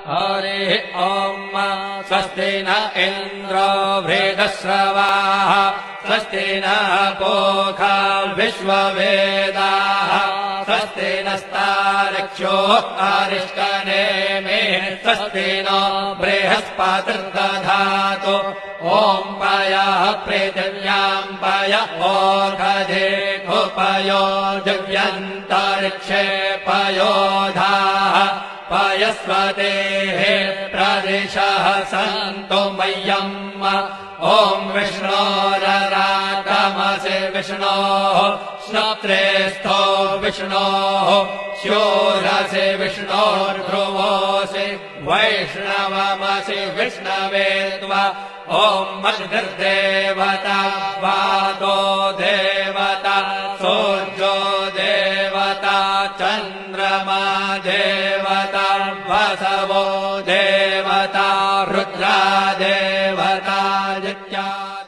हरिः ॐ स्वस्ति न इन्द्रो वृद्धश्रवाः स्वस्ति नः पूषा विश्ववेदाः स्वस्ति नस्तार्क्ष्यो अरिष्टनेमिः स्वस्ति नो बृहस्पतिर्दधातु ॐ पयः पृथिव्याम् पय ओषधेऽपयो दिव्यन्तरिक्षे पयोधाः पयस्वतेः प्रदिशः सन्तु मह्यम् ॐ विष्णोररागमसि विष्णोः श्रोत्रेस्थो विष्णोः शूरसि विष्णोर्ध्रुवोऽसि वैष्णवमसि विष्णवे त्वा ॐ मद्भिर्देवता वातो देवता सूर्यो देवता चन्द्रमा देवता वसवो देवता रुद्रा देवता इत्यादि